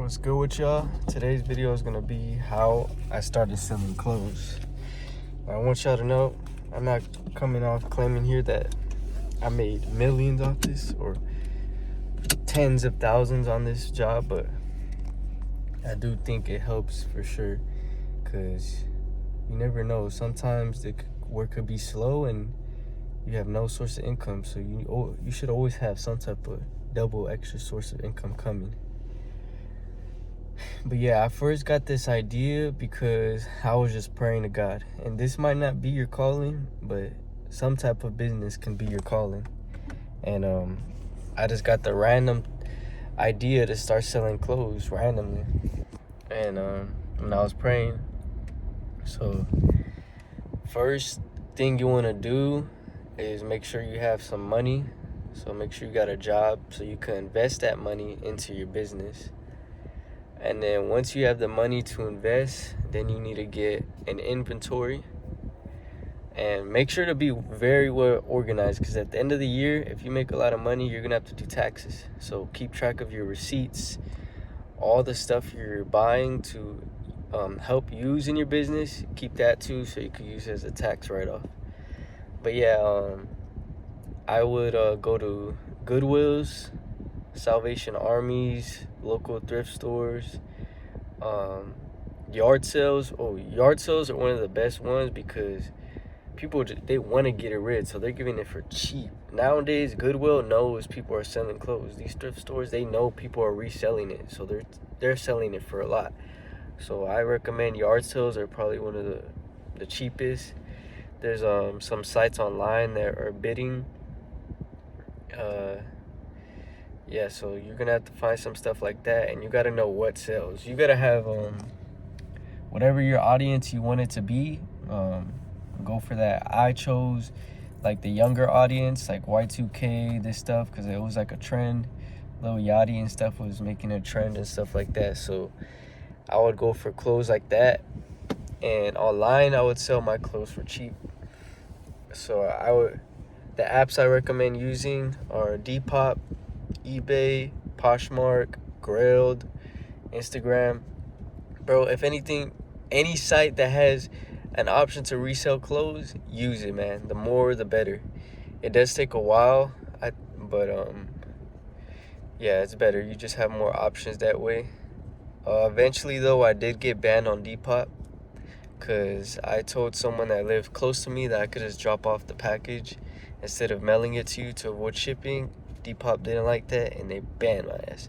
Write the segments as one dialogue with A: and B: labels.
A: What's good with y'all? Today's video is gonna be how I started selling clothes. I want y'all to know I'm not coming off claiming here that I made millions off this or tens of thousands on this job, but I do think it helps for sure, because you never know. Sometimes the work could be slow and you have no source of income, so you should always have some type of double extra source of income coming. But yeah, I first got this idea because I was just praying to God. And this might not be your calling, but some type of business can be your calling. And I just got the random idea to start selling clothes randomly. And when I was praying, so first thing you want to do is make sure you have some money. So make sure you got a job so you can invest that money into your business. And then once you have the money to invest, then you need to get an inventory and make sure to be very well organized, because at the end of the year, if you make a lot of money, you're gonna have to do taxes. So keep track of your receipts, all the stuff you're buying to help use in your business. Keep that too, so you can use it as a tax write-off. But yeah, I would go to Goodwills, Salvation Armies, local thrift stores, yard sales. Yard sales are one of the best ones because people they want to get it rid, so they're giving it for cheap. Nowadays, Goodwill knows people are selling clothes. These thrift stores, they know people are reselling it, so they're selling it for a lot. So I recommend yard sales are probably one of the cheapest. There's some sites online that are bidding. Yeah, so you're gonna have to find some stuff like that, and you gotta know what sells. You gotta have whatever your audience you want it to be. Go for that. I chose like the younger audience, like Y2K, this stuff, because it was like a trend. Lil Yachty and stuff was making a trend and stuff like that. So I would go for clothes like that, and online I would sell my clothes for cheap. So the apps I recommend using are Depop, eBay, Poshmark, Grailed, Instagram. Bro, if anything, any site that has an option to resell clothes, use it, man. The more the better. It does take a while, but yeah, it's better. You just have more options that way. Eventually though, I did get banned on Depop because I told someone that lived close to me that I could just drop off the package instead of mailing it to you to avoid shipping. Depop didn't like that and they banned my ass.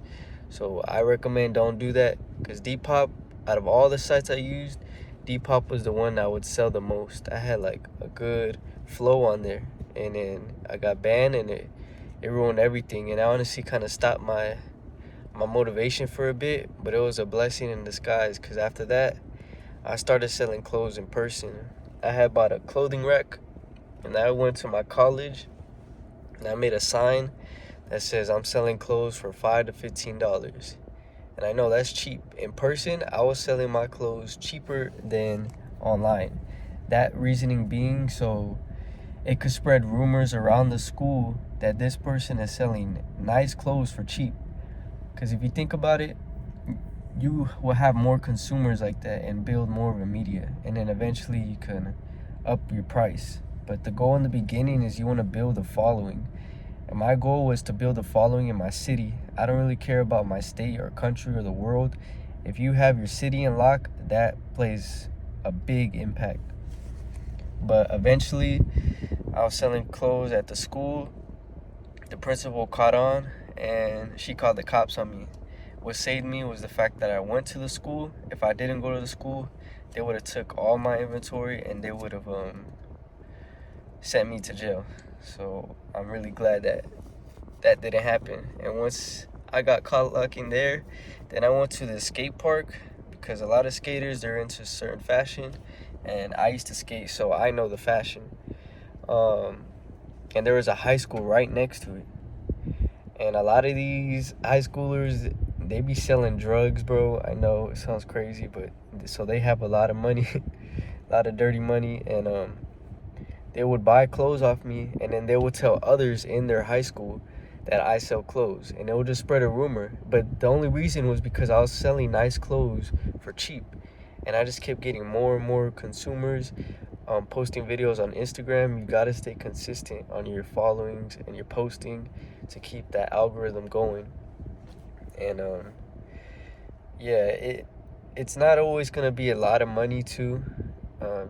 A: So I recommend don't do that, because Depop, out of all the sites I used, Depop was the one that would sell the most. I had like a good flow on there, and then I got banned and it ruined everything. And I honestly kind of stopped my motivation for a bit, but it was a blessing in disguise, because after that I started selling clothes in person. I had bought a clothing rack, and I went to my college and I made a sign that says I'm selling clothes for $5 to $15. And I know that's cheap. In person, I was selling my clothes cheaper than online. That reasoning being so it could spread rumors around the school that this person is selling nice clothes for cheap. Because if you think about it, you will have more consumers like that and build more of a media. And then eventually you can up your price. But the goal in the beginning is you want to build a following. And my goal was to build a following in my city. I don't really care about my state or country or the world. If you have your city in lock, that plays a big impact. But eventually, I was selling clothes at the school. The principal caught on, and she called the cops on me. What saved me was the fact that I went to the school. If I didn't go to the school, they would have took all my inventory and they would have sent me to jail. So I'm really glad that that didn't happen. And once I got caught locking there, then I went to the skate park, because a lot of skaters, they're into certain fashion, and I used to skate, so I know the fashion. And there was a high school right next to it, and a lot of these high schoolers, they be selling drugs, bro. I know it sounds crazy, but so they have a lot of money, a lot of dirty money, and they would buy clothes off me, and then they would tell others in their high school that I sell clothes, and it will just spread a rumor. But the only reason was because I was selling nice clothes for cheap, and I just kept getting more and more consumers. Posting videos on Instagram, you gotta stay consistent on your followings and your posting to keep that algorithm going. And yeah, it's not always gonna be a lot of money too.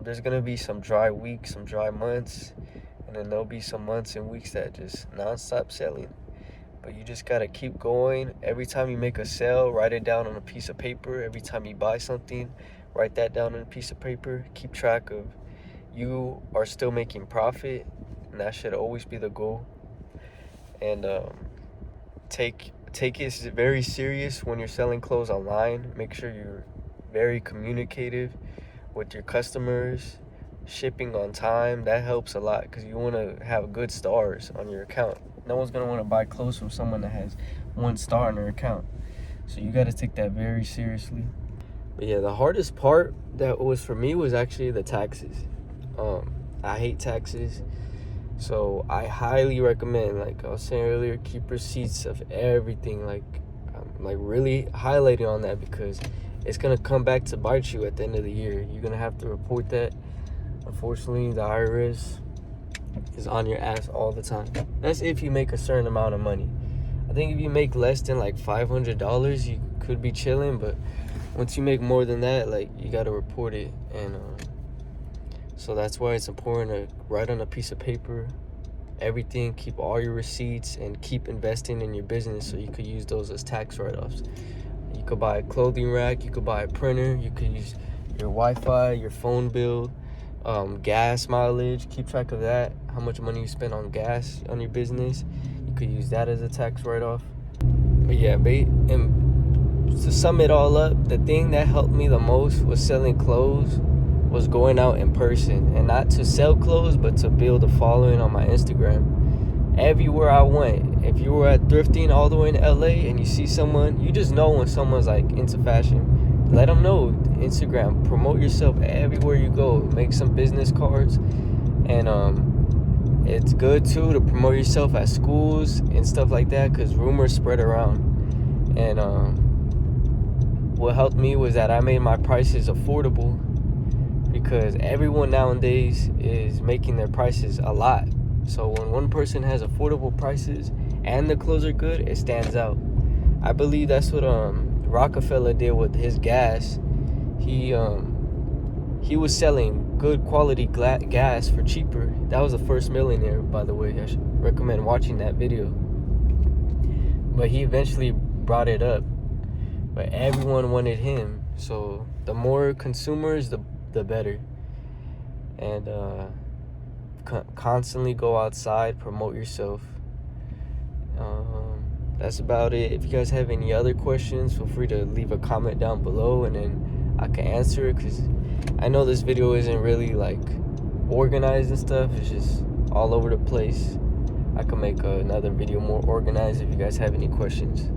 A: There's gonna be some dry weeks, some dry months, and then there'll be some months and weeks that just non-stop selling. But you just gotta keep going. Every time you make a sale, write it down on a piece of paper. Every time you buy something, write that down on a piece of paper. Keep track of you are still making profit, and that should always be the goal. And take it very serious when you're selling clothes online. Make sure you're very communicative with your customers. Shipping on time, that helps a lot, because you want to have good stars on your account. No one's going to want to buy clothes from someone that has 1 star on their account. So you got to take that very seriously. But yeah, the hardest part that was for me was actually the taxes. I hate taxes. So I highly recommend, like I was saying earlier, keep receipts of everything. Like I'm like really highlighting on that, because it's going to come back to bite you at the end of the year. You're going to have to report that. Unfortunately, the IRS is on your ass all the time. That's if you make a certain amount of money. I think if you make less than like $500, you could be chilling. But once you make more than that, like, you got to report it. And so that's why it's important to write on a piece of paper everything, keep all your receipts, and keep investing in your business so you could use those as tax write-offs. You could buy a clothing rack, you could buy a printer, you could use your Wi-Fi, your phone bill, gas mileage. Keep track of that, how much money you spend on gas on your business. You could use that as a tax write-off. But yeah, and to sum it all up, the thing that helped me the most was selling clothes, was going out in person, and not to sell clothes, but to build a following on my Instagram. Everywhere I went, if you were at thrifting all the way in LA and you see someone, you just know when someone's like into fashion. Let them know. Instagram, promote yourself everywhere you go. Make some business cards. And it's good too to promote yourself at schools and stuff like that, because rumors spread around. And what helped me was that I made my prices affordable, because everyone nowadays is making their prices a lot. So when one person has affordable prices and the clothes are good, it stands out. I believe that's what Rockefeller did with his gas. He was selling good quality gas for cheaper. That was the first millionaire, by the way. I should recommend watching that video. But he eventually brought it up. But everyone wanted him. So the more consumers, the better. And constantly go outside, promote yourself. That's about it. If you guys have any other questions, feel free to leave a comment down below, and then I can answer it, because I know this video isn't really like organized and stuff. It's just all over the place. I can make another video more organized if you guys have any questions.